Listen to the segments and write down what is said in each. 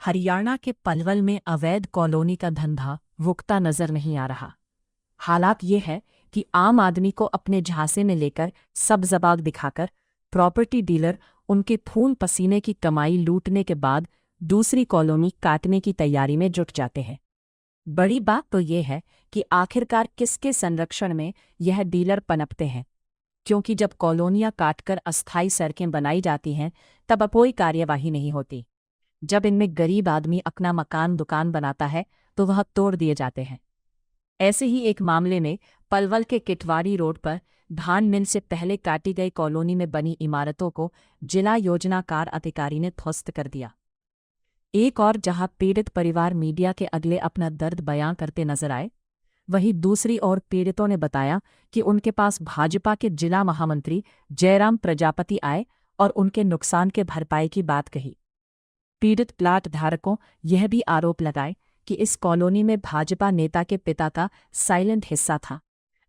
हरियाणा के पलवल में अवैध कॉलोनी का धंधा रुकता नजर नहीं आ रहा। हालात ये है कि आम आदमी को अपने झांसे में लेकर सब जबाग दिखाकर प्रॉपर्टी डीलर उनके खून पसीने की कमाई लूटने के बाद दूसरी कॉलोनी काटने की तैयारी में जुट जाते हैं। बड़ी बात तो ये है कि आखिरकार किसके संरक्षण में यह डीलर पनपते हैं, क्योंकि जब कॉलोनियां काटकर अस्थायी सड़कें बनाई जाती हैं तब कोई कार्यवाही नहीं होती। जब इनमें गरीब आदमी अपना मकान दुकान बनाता है तो वह तोड़ दिए जाते हैं। ऐसे ही एक मामले में पलवल के किटवाड़ी रोड पर धान मिल से पहले काटी गई कॉलोनी में बनी इमारतों को जिला योजनाकार अधिकारी ने ध्वस्त कर दिया। एक और जहां पीड़ित परिवार मीडिया के अगले अपना दर्द बयां करते नजर आए, वहीं दूसरी ओर पीड़ितों ने बताया कि उनके पास भाजपा के जिला महामंत्री जयराम प्रजापति आए और उनके नुकसान के भरपाई की बात कही। पीड़ित प्लाट धारकों यह भी आरोप लगाए कि इस कॉलोनी में भाजपा नेता के पिता का साइलेंट हिस्सा था,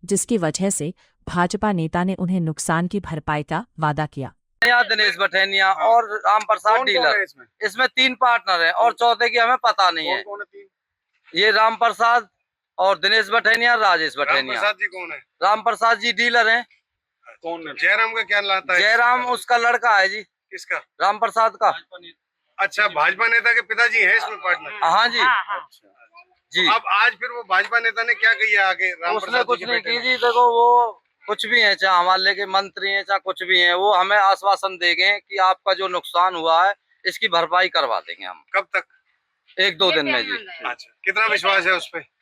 जिसकी वजह से भाजपा नेता ने उन्हें नुकसान की भरपाई का वादा किया। दिनेश बठेनिया और राम प्रसाद डीलर, इसमें 3 पार्टनर हैं और चौथे की हमें पता नहीं है। ये राम प्रसाद और दिनेश बठेनिया, राजेश बठेनिया। राम प्रसाद जी कौन है? राम प्रसाद जी डीलर हैं। कौन है? जयराम का क्या लाता है? जयराम उसका लड़का है जी। किसका? राम प्रसाद का। अच्छा, भाजपा नेता के पिताजी हैं इसमें पार्टनर? हाँ जी। अच्छा जी। अब आज फिर वो भाजपा नेता ने क्या किया आगे? उसने कुछ नहीं की जी। देखो, वो कुछ भी है, चाहे हमारे के मंत्री हैं चाहे कुछ भी हैं, वो हमें आश्वासन देंगे कि आपका जो नुकसान हुआ है इसकी भरपाई करवा देंगे हम। कब तक? 1-2 दिन में जी। अच्छा, कितना विश्वास है उस पे?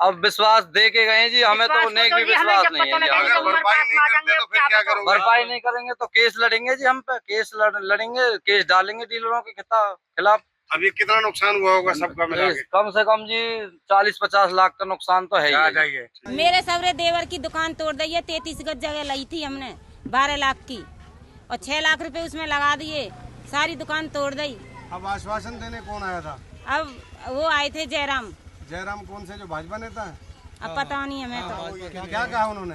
अब विश्वास दे के गए जी, हमें तो नेक भी विश्वास नहीं है। अगर भरपाई नहीं करते तो फिर क्या करोगे? भरपाई नहीं करेंगे तो केस लड़ेंगे जी, हम पे केस लड़ेंगे, केस डालेंगे डीलरों के खिलाफ। अभी कितना नुकसान हुआ होगा सबका मिला के? कम से कम जी 40-50 लाख का नुकसान तो है ही। मेरे सवरे देवर की दुकान तोड़ दी है। 33 गज जगह ली थी हमने 12 लाख की, और 6 लाख रुपए उसमें लगा दिए, सारी दुकान तोड़ दी। अब आश्वासन देने कौन आया था? अब वो आए थे जयराम। जयराम कौन से, जो भाजपा नेता है? अब पता नहीं हमें तो। क्या कहा उन्होंने?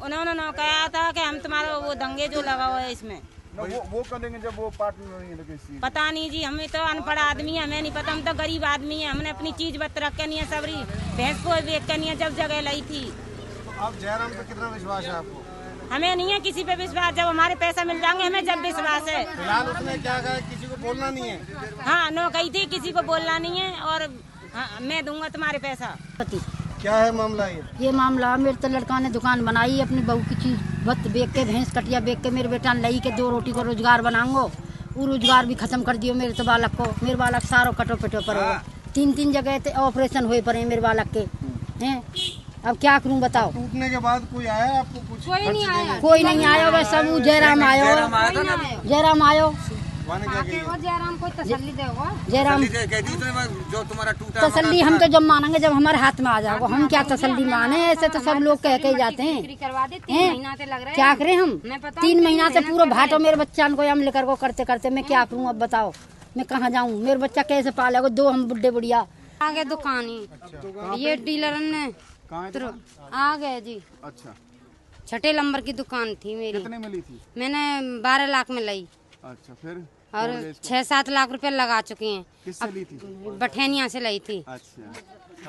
उन्होंने कहा था कि हम तुम्हारा वो दंगे जो लगा हुआ है इसमें वो करेंगे जब वो पार्टनर नहीं लगे। पता नहीं जी, हमें तो अनपढ़ आदमी है, हमें नहीं पता। हम तो गरीब आदमी है, हमने अपनी चीज बत रख के नहीं है, सबरी भैंस को बेच के नहीं है जब जगह ली थी। अब जयराम पे कितना विश्वास है आपको? हमें नहीं है किसी पे विश्वास। जब हमारे पैसा मिल जाएंगे हमें जब विश्वास है। फिलहाल उसने क्या कहा? किसी को बोलना नहीं है? हाँ, नो कही थी किसी को बोलना नहीं है, और हाँ, मैं दूंगा तुम्हारे पैसा। क्या है मामला? ये मामला, मेरे तो लड़का ने दुकान बनाई अपनी बहू की चीज बत बेच के, भैंस कटिया बेच के मेरे बेटा ने लाई के 2 रोटी को रोजगार बनाऊंगो। वो रोजगार भी खत्म कर दियो मेरे तो बालक को। मेरे बालक सारो कटो पिटो पर 3 जगह थे ऑपरेशन हुए पड़े मेरे बालक के हैं। अब क्या करूं बताओ? टूटने के बाद कोई आया आपको? कुछ कोई नहीं आया। कोई नहीं आयो, बस सब जयराम आयो। जयराम आयो। जयराम को तसल्ली देगा। जयराम जो तुम्हारा टूटा तसल्ली हम तो जब मानेंगे जब हमारे हाथ में आ जाओगे। हम क्या तसल्ली माने? ऐसे तो सब लोग कह के जाते हैं। क्या करें हम? 3 महीना से पूरा भाटो मेरे बच्चा को हम लेकर को करते करते मैं क्या करूँ? अब बताओ मैं कहाँ जाऊँ? मेरे बच्चा कैसे पालेगा? 2 हम बुढ़े बुढ़िया आगे दुकान ही। ये डीलर ने आ गए जी। अच्छा, 6 नंबर की दुकान थी मेरी। कितने मिली थी? मैंने 12 लाख में ली। अच्छा, फिर और 6-7 लाख रुपए लगा चुके हैं। किससे ली थी? बठेनिया से ली थी। अच्छा,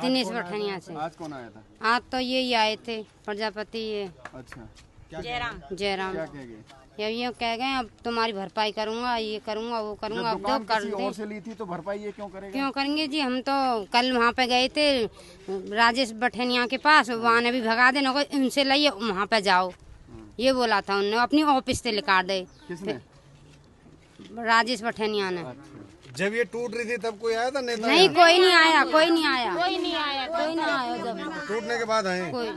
दिनेश बठेनिया से। आज कौन आया था? आज तो ये आए थे प्रजापति। ये अच्छा, जयराम क्या कह गए? ये कह गए अब तुम्हारी भरपाई करूंगा, ये करूंगा वो करूंगा। अब तो कर दे। और से ली थी तो भरपाई ये क्यों करेगा? क्यों करेंगे जी? हम तो कल वहाँ पे गए थे राजेश बठेनिया के पास, वहाँ ने भी भगा देना को इनसे लाइए वहाँ पे जाओ, ये बोला था उन्होंने। अपनी ऑफिस से लिखा दे। किसने? राजेश बठेनिया ने। जब ये टूट रही थी तब कोई आया था नेता? नहीं, कोई नहीं आया, कोई नहीं आया, कोई नहीं आया, कोई नहीं आया। जब टूटने के बाद आए? कोई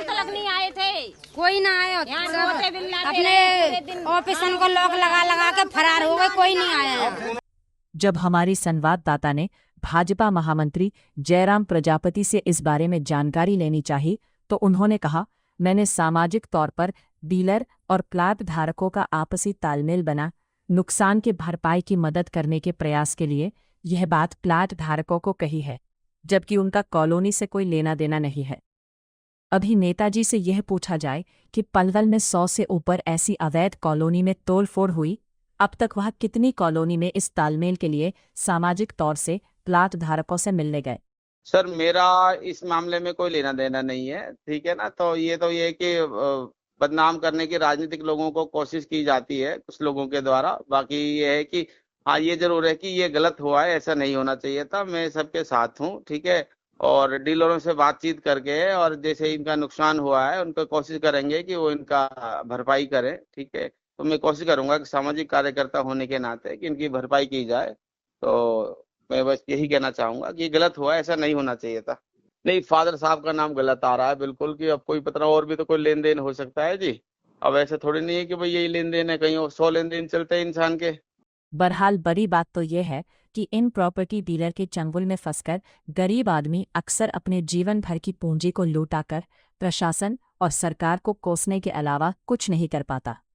तक नहीं आए थे, कोई ना आया। अपने ऑफिस को लॉक लगा लगा के फरार हो गए, कोई नहीं आया। जब हमारी संवाददाता ने भाजपा महामंत्री जयराम प्रजापति से इस बारे में जानकारी लेनी चाहिए तो उन्होंने कहा, मैंने सामाजिक तौर पर डीलर और प्लाट धारकों का आपसी तालमेल बना नुकसान की भरपाई की मदद करने के प्रयास के लिए यह बात प्लाट धारकों को कही है, जबकि उनका कॉलोनी से कोई लेना देना नहीं है। अभी नेताजी से यह पूछा जाए कि पलवल में 100 से ऊपर ऐसी अवैध कॉलोनी में तोड़फोड़ हुई, अब तक वह कितनी कॉलोनी में इस तालमेल के लिए सामाजिक तौर से प्लाट धारकों से मिलने गए। सर मेरा इस मामले में कोई लेना देना नहीं है, ठीक है ना। तो ये है कि बदनाम करने की राजनीतिक लोगों को कोशिश की जाती है कुछ लोगों के द्वारा। बाकी ये है कि हाँ ये जरूर है कि ये गलत हुआ है, ऐसा नहीं होना चाहिए था। मैं सबके साथ हूँ, ठीक है। और डीलरों से बातचीत करके और जैसे इनका नुकसान हुआ है उनको कोशिश करेंगे कि वो इनका भरपाई करें, ठीक है। तो मैं कोशिश करूंगा कि सामाजिक कार्यकर्ता होने के नाते कि इनकी भरपाई की जाए। तो मैं बस यही कहना चाहूंगा कि गलत हुआ है, ऐसा नहीं होना चाहिए था। नहीं, फादर साहब का नाम गलत आ रहा है बिल्कुल, कि अब कोई पता और भी तो कोई लेन देन हो सकता है जी। अब ऐसे थोड़ी नहीं है कि भाई यही लेन देन है, कहीं और 100 लेन देन चलते हैं इंसान के। बहरहाल बड़ी बात तो यह है कि इन प्रॉपर्टी डीलर के चंगुल में फंसकर गरीब आदमी अक्सर अपने जीवन भर की पूंजी को लूटाकर प्रशासन और सरकार को कोसने के अलावा कुछ नहीं कर पाता।